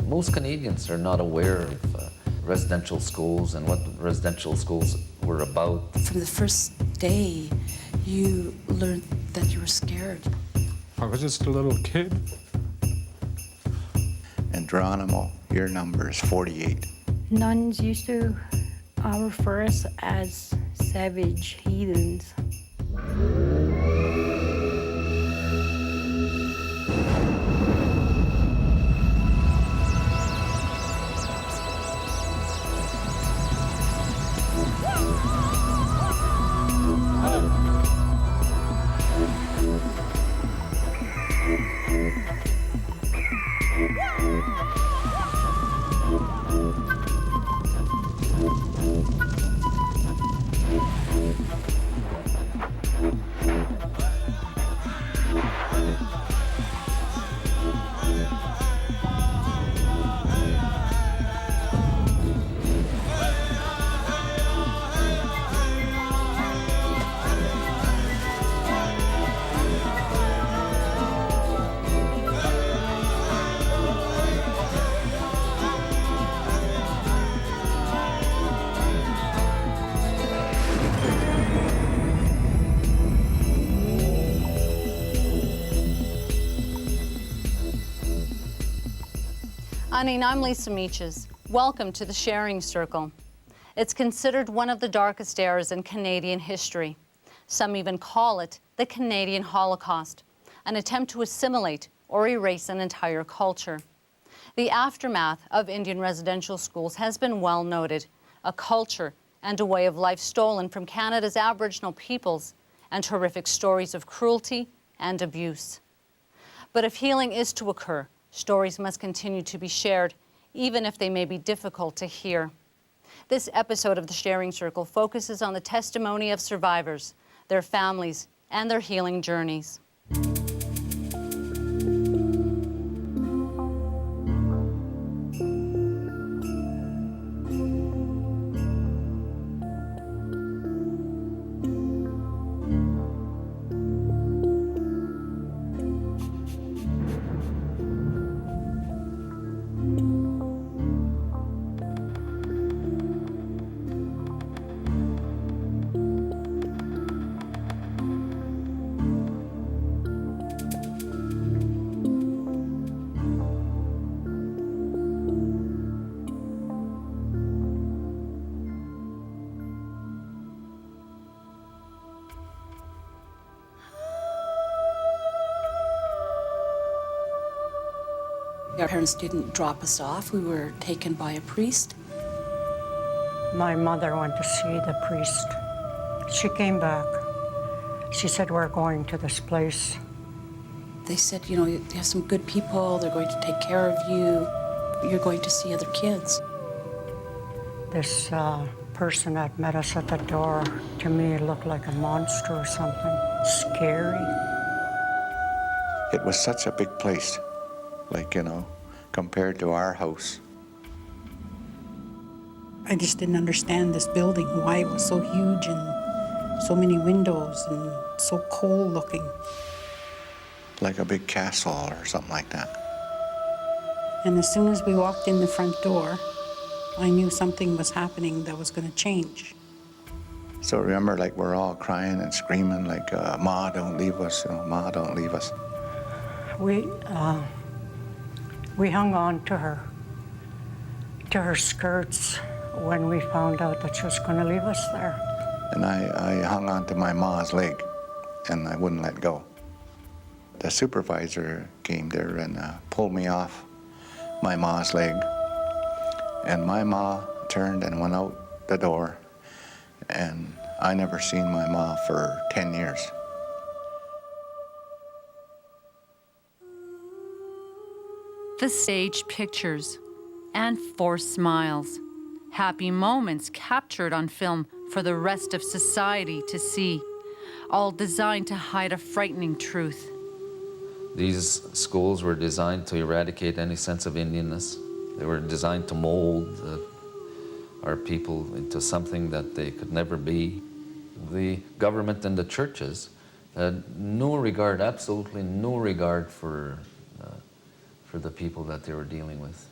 Most Canadians are not aware of residential schools and what residential schools were about. From the first day, you learned that you were scared. I was just a little kid. And Geronimo, your number is 48. Nuns used to refer us as savage heathens. Anine, I'm Lisa Meaches. Welcome to the Sharing Circle. It's considered one of the darkest eras in Canadian history. Some even call it the Canadian Holocaust, an attempt to assimilate or erase an entire culture. The aftermath of Indian residential schools has been well noted, a culture and a way of life stolen from Canada's Aboriginal peoples, and horrific stories of cruelty and abuse. But if healing is to occur, stories must continue to be shared, even if they may be difficult to hear. This episode of the Sharing Circle focuses on the testimony of survivors, their families, and their healing journeys. Our parents didn't drop us off. We were taken by a priest. My mother went to see the priest. She came back. She said, "We're going to this place." They said, you know, you have some good people. They're going to take care of you. You're going to see other kids. This person that met us at the door, to me, looked like a monster or something. Scary. It was such a big place, like, you know, compared to our house. I just didn't understand this building, why it was so huge and so many windows and so cold looking. Like a big castle or something like that. And as soon as we walked in the front door, I knew something was happening that was going to change. So remember, like, we're all crying and screaming, like, Ma, don't leave us, you know, Ma, don't leave us. We hung on to her skirts when we found out that she was going to leave us there. And I hung on to my Ma's leg, and I wouldn't let go. The supervisor came there and pulled me off my Ma's leg. And my Ma turned and went out the door, and I never seen my Ma for 10 years. The stage pictures and forced smiles, happy moments captured on film for the rest of society to see, all designed to hide a frightening truth. These schools were designed to eradicate any sense of Indianness. They were designed to mold our people into something that they could never be. The government and the churches had no regard, absolutely no regard for the people that they were dealing with.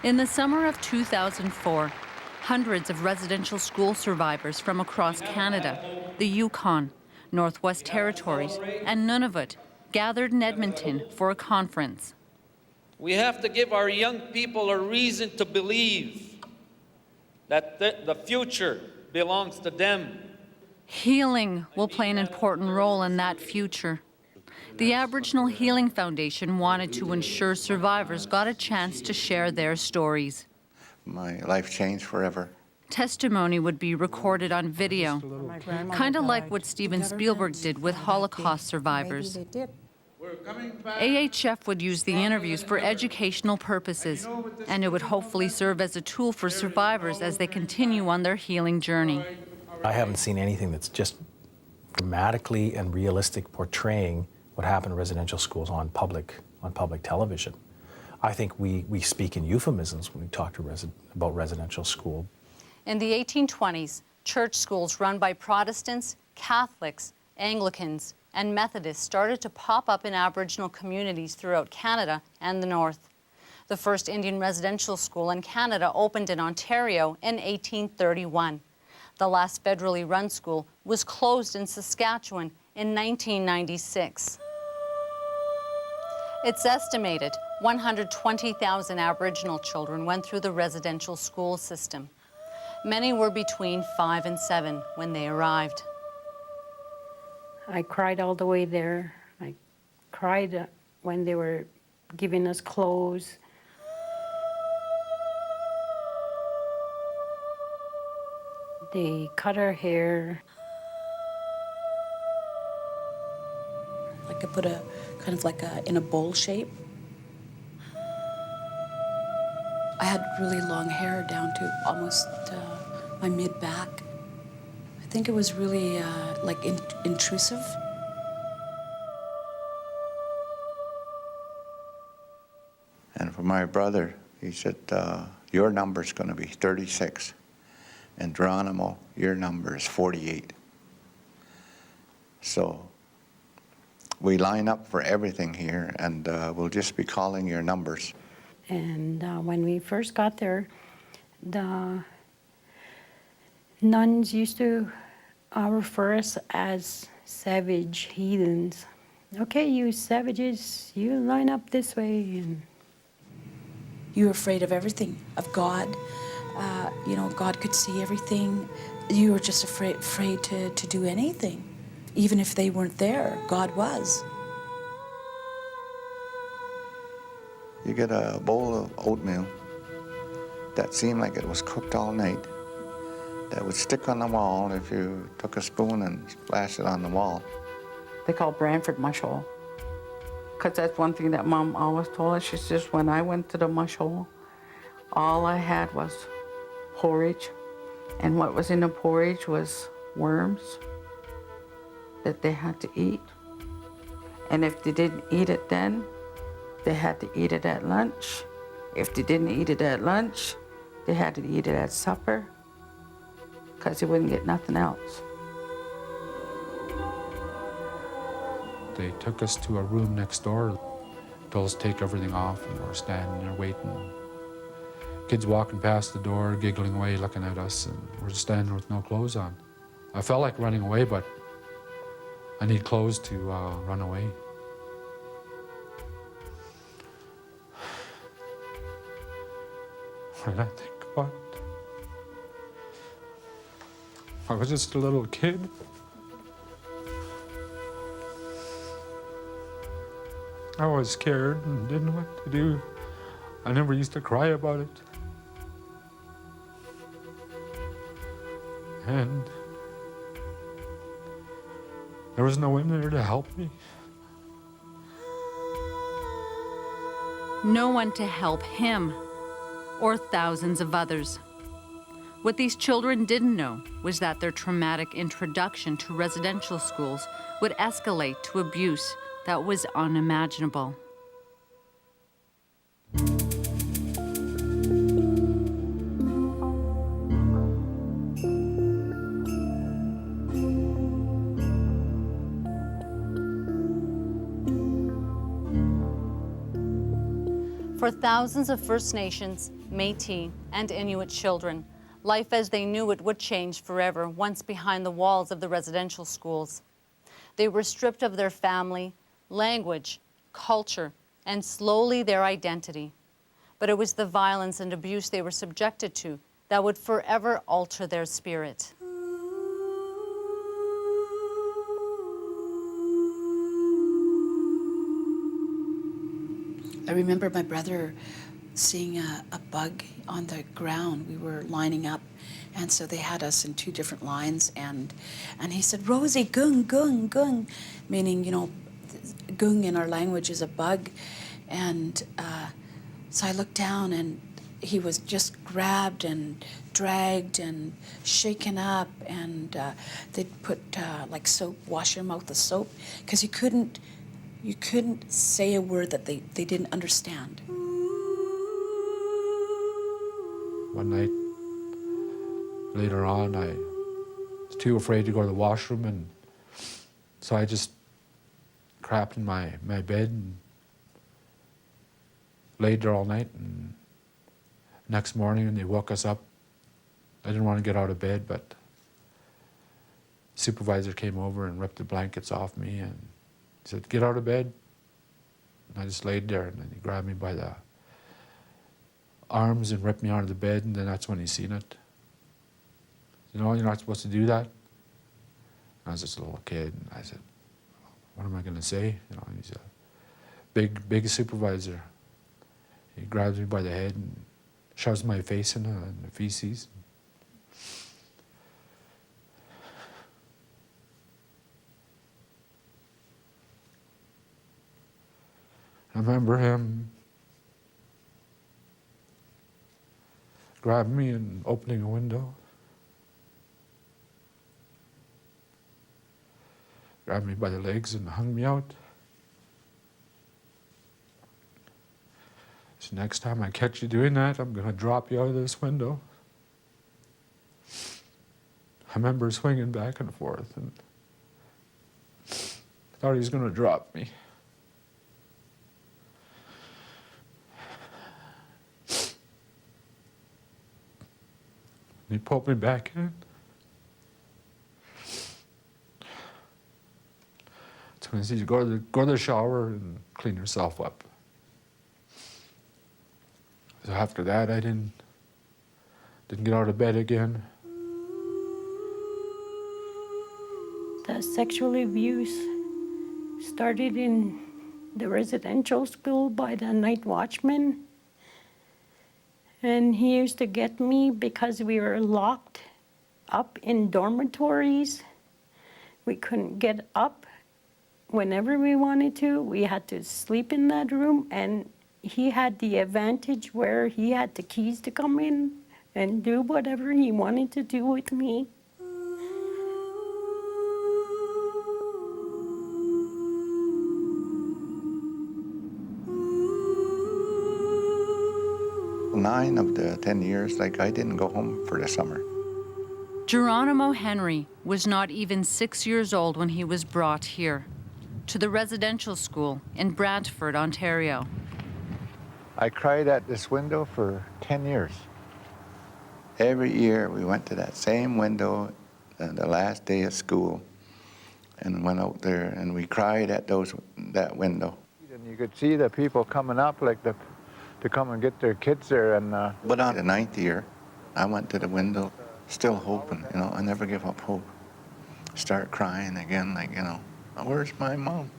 In the summer of 2004, hundreds of residential school survivors from across Canada, the Yukon, Northwest Territories, and Nunavut gathered in Edmonton for a conference. We have to give our young people a reason to believe that the future belongs to them. Healing will play an important role in that future. The Aboriginal Healing Foundation wanted to ensure survivors got a chance to share their stories. My life changed forever. Testimony would be recorded on video, kind of like what Steven Spielberg did with Holocaust survivors. AHF would use the interviews for educational purposes, and it would hopefully serve as a tool for survivors as they continue on their healing journey. I haven't seen anything that's just dramatically and realistic portraying what happened in residential schools on public television. I think we speak in euphemisms when we talk to about residential school. In the 1820s, church schools run by Protestants, Catholics, Anglicans, and Methodists started to pop up in Aboriginal communities throughout Canada and the North. The first Indian residential school in Canada opened in Ontario in 1831. The last federally run school was closed in Saskatchewan in 1996. It's estimated 120,000 Aboriginal children went through the residential school system. Many were between 5 and 7 when they arrived. I cried all the way there. I cried when they were giving us clothes. They cut our hair. Like I put a kind of like in a bowl shape. I had really long hair down to almost my mid-back. I think it was really like intrusive. And for my brother, he said, your number's going to be 36. And Geronimo, your number is 48. So we line up for everything here, and we'll just be calling your numbers. And when we first got there, the nuns used to refer us as savage heathens. Okay, you savages, you line up this way. And You were afraid of everything, of God. God could see everything. You were just afraid to do anything. Even if they weren't there, God was. You get a bowl of oatmeal that seemed like it was cooked all night, that would stick on the wall if you took a spoon and splashed it on the wall. They call Brantford mush hole, because that's one thing that Mom always told us. She says, when I went to the mush hole, all I had was porridge, and what was in the porridge was worms that they had to eat. And if they didn't eat it then, they had to eat it at lunch. If they didn't eat it at lunch, they had to eat it at supper, because they wouldn't get nothing else. They took us to a room next door, told us to take everything off, and we're standing there waiting. Kids walking past the door, giggling away, looking at us, and we're just standing there with no clothes on. I felt like running away, but I need clothes to run away. When I think about it, I was just a little kid. I was scared and didn't know what to do. I never used to cry about it. And there was no one there to help me. No one to help him or thousands of others. What these children didn't know was that their traumatic introduction to residential schools would escalate to abuse that was unimaginable. For thousands of First Nations, Métis, and Inuit children. Life as they knew it would change forever once behind the walls of the residential schools. They were stripped of their family, language, culture, and slowly their identity. But it was the violence and abuse they were subjected to that would forever alter their spirit. I remember my brother seeing a bug on the ground. We were lining up, and so they had us in 2 different lines, and he said, "Rosie, gung, gung, gung," meaning, you know, gung in our language is a bug. And so I looked down, and he was just grabbed and dragged and shaken up, and they'd put like soap, wash your mouth with soap, because you couldn't say a word that they didn't understand. One night, later on, I was too afraid to go to the washroom, and so I just crapped in my bed and laid there all night. And next morning, when they woke us up, I didn't want to get out of bed, but the supervisor came over and ripped the blankets off me and said, "Get out of bed." And I just laid there, and then he grabbed me by the arms and ripped me out of the bed, and then that's when he seen it. "You know, you're not supposed to do that." And I was just a little kid, and I said, "What am I going to say?" You know, he's a big supervisor. He grabs me by the head and shoves my face in the feces. I remember him grabbing me and opening a window. Grabbed me by the legs and hung me out. So next time I catch you doing that, I'm going to drop you out of this window. I remember swinging back and forth, and I thought he was going to drop me. He pulled me back in. So he said, "You go to the shower and clean yourself up." So after that, I didn't get out of bed again. The sexual abuse started in the residential school by the night watchman. And he used to get me because we were locked up in dormitories. We couldn't get up whenever we wanted to. We had to sleep in that room, and he had the advantage where he had the keys to come in and do whatever he wanted to do with me. Nine of the 10 years, like, I didn't go home for the summer. Geronimo Henry was not even 6 years old when he was brought here, to the residential school in Brantford, Ontario. I cried at this window for 10 years. Every year we went to that same window the last day of school and went out there, and we cried at that window. And you could see the people coming up to come and get their kids there. But on the 9th year, I went to the window, still hoping, you know, I never give up hope. Start crying again, like, you know, where's my mom?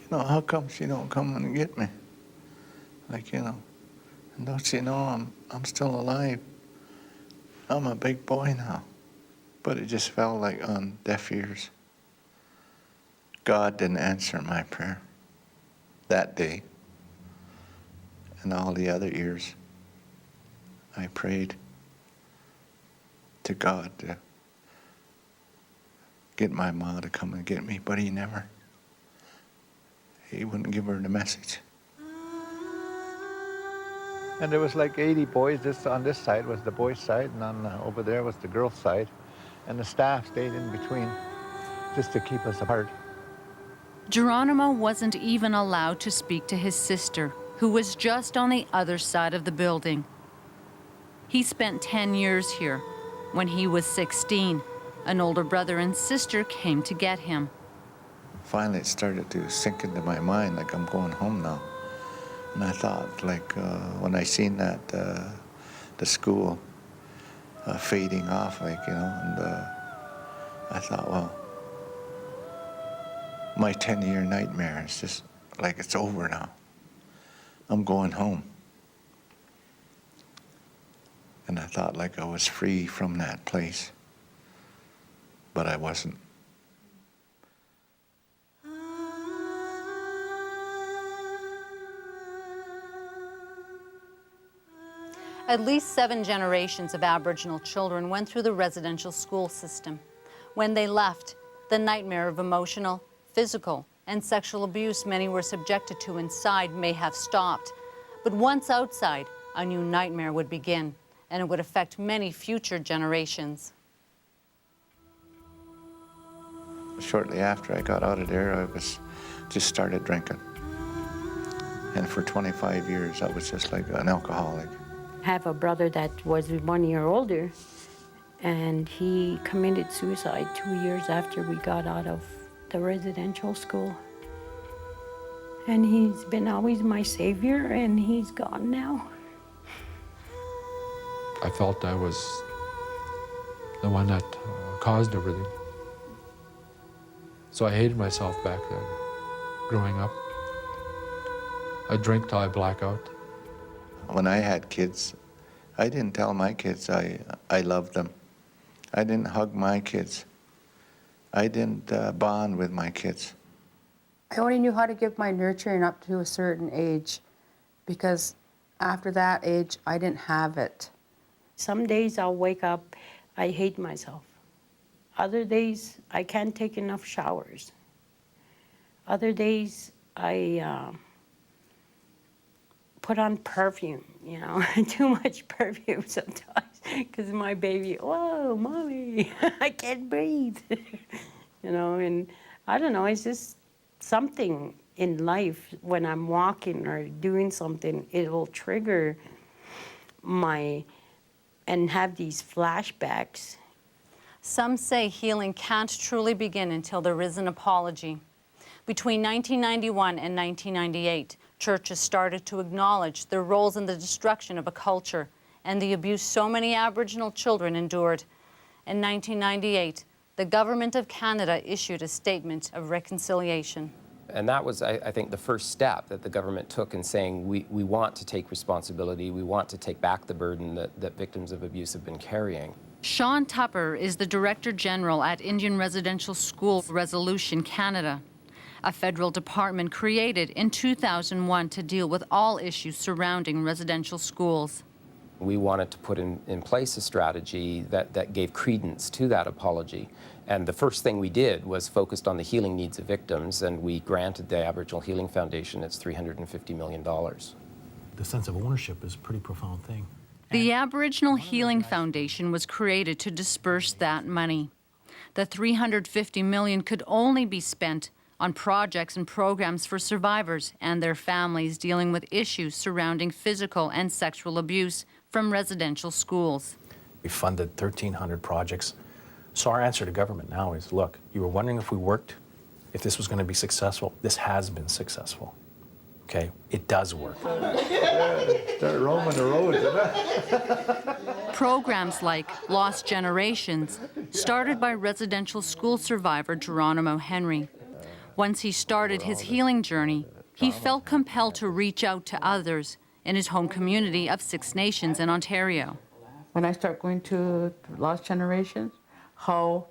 You know, how come she don't come and get me? Like, you know, and don't she know I'm still alive? I'm a big boy now. But it just felt like on deaf ears. God didn't answer my prayer that day. And all the other years, I prayed to God to get my mom to come and get me, but he never. He wouldn't give her the message. And there was like 80 boys. On this side was the boys' side, and over there was the girls' side. And the staff stayed in between just to keep us apart. Geronimo wasn't even allowed to speak to his sister, who was just on the other side of the building. He spent 10 years here. When he was 16, an older brother and sister came to get him. Finally, it started to sink into my mind, like I'm going home now. And I thought, like, when I seen that, the school fading off, like, you know, and I thought, well, my 10-year nightmare is just like it's over now. I'm going home. And I thought like I was free from that place, but I wasn't. At least 7 generations of Aboriginal children went through the residential school system. When they left, the nightmare of emotional, physical, and sexual abuse many were subjected to inside may have stopped. But once outside, a new nightmare would begin, and it would affect many future generations. Shortly after I got out of there, I just started drinking. And for 25 years, I was just like an alcoholic. I have a brother that was 1 year older, and he committed suicide 2 years after we got out of the residential school. And he's been always my savior, and he's gone now. I felt I was the one that caused everything. So I hated myself back then, growing up. I drink till I black out. When I had kids, I didn't tell my kids I loved them. I didn't hug my kids. I didn't bond with my kids. I only knew how to give my nurturing up to a certain age, because after that age, I didn't have it. Some days I'll wake up, I hate myself. Other days, I can't take enough showers. Other days, I put on perfume, you know, too much perfume sometimes, because my baby, whoa, mommy, I can't breathe, you know, and I don't know, it's just something in life when I'm walking or doing something, it will trigger and have these flashbacks. Some say healing can't truly begin until there is an apology. Between 1991 and 1998, churches started to acknowledge their roles in the destruction of a culture and the abuse so many Aboriginal children endured. In 1998, the Government of Canada issued a statement of reconciliation. And that was, I think, the first step that the government took in saying we want to take responsibility, we want to take back the burden that victims of abuse have been carrying. Sean Tupper is the Director General at Indian Residential School Resolution Canada, a federal department created in 2001 to deal with all issues surrounding residential schools. We wanted to put in place a strategy that gave credence to that apology. And the first thing we did was focused on the healing needs of victims, and we granted the Aboriginal Healing Foundation its $350 million. The sense of ownership is a pretty profound thing. The Aboriginal Healing Foundation was created to disperse that money. The $350 million could only be spent on projects and programs for survivors and their families dealing with issues surrounding physical and sexual abuse from residential schools. We funded 1,300 projects. So our answer to government now is, look, you were wondering if we worked, if this was going to be successful. This has been successful. Okay? It does work. Start roaming the roads, isn't it? Programs like Lost Generations, started by residential school survivor Geronimo Henry. Once he started his healing journey, he felt compelled to reach out to others in his home community of Six Nations in Ontario. When I start going to Lost Generations, how,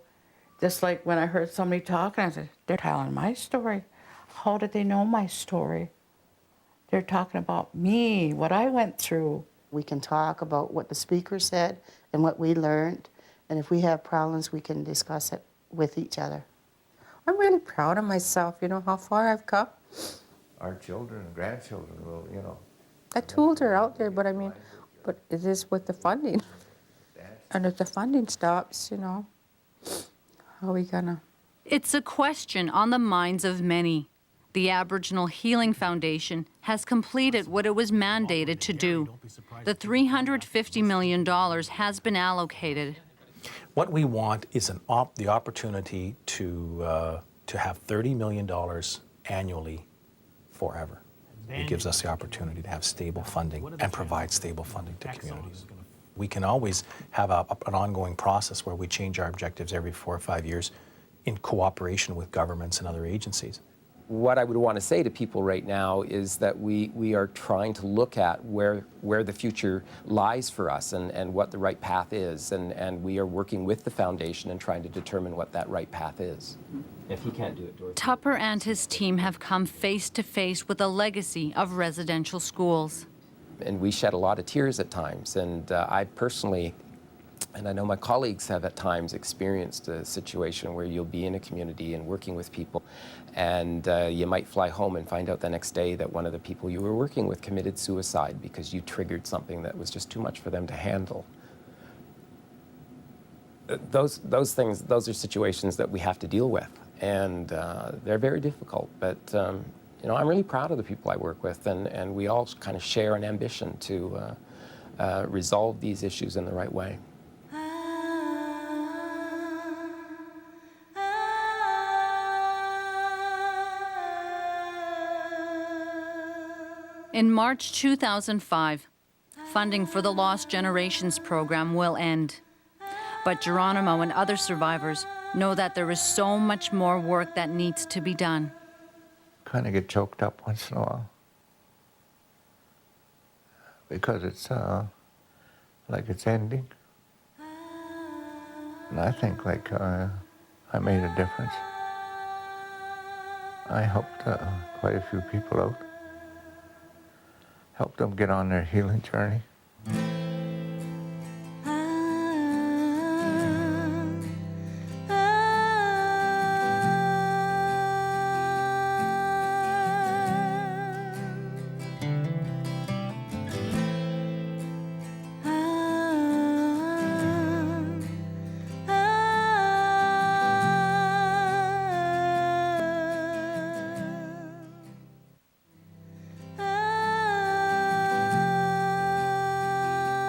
just like when I heard somebody talking, I said, they're telling my story. How did they know my story? They're talking about me, what I went through. We can talk about what the speaker said and what we learned, and if we have problems, we can discuss it with each other. I'm really proud of myself, you know, how far I've come. Our children and grandchildren will, you know. The tools are out there, but I mean, but it is with the funding. And if the funding stops, you know, how are we gonna? It's a question on the minds of many. The Aboriginal Healing Foundation has completed what it was mandated to do. The $350 million has been allocated. What we want is the opportunity to have $30 million annually forever. It gives us the opportunity to have stable funding and provide stable funding to communities. We can always have an ongoing process where we change our objectives every 4 or 5 years in cooperation with governments and other agencies. What I would want to say to people right now is that we are trying to look at where the future lies for us and what the right path is, and we are working with the foundation and trying to determine what that right path is. If he can't do it, Dorothy. Tupper and his team have come face to face with a legacy of residential schools. And we shed a lot of tears at times, and I personally, and I know my colleagues have at times experienced a situation where you'll be in a community and working with people, and you might fly home and find out the next day that one of the people you were working with committed suicide because you triggered something that was just too much for them to handle. Those things, those are situations that we have to deal with, and they're very difficult, but you know, I'm really proud of the people I work with, and we all kind of share an ambition to resolve these issues in the right way. In March 2005, funding for the Lost Generations program will end. But Geronimo and other survivors know that there is so much more work that needs to be done. Kind of get choked up once in a while because it's like it's ending, and I think like I made a difference. I helped quite a few people out, helped them get on their healing journey.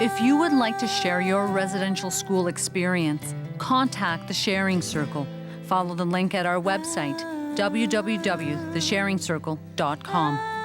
If you would like to share your residential school experience, contact the Sharing Circle. Follow the link at our website, www.thesharingcircle.com.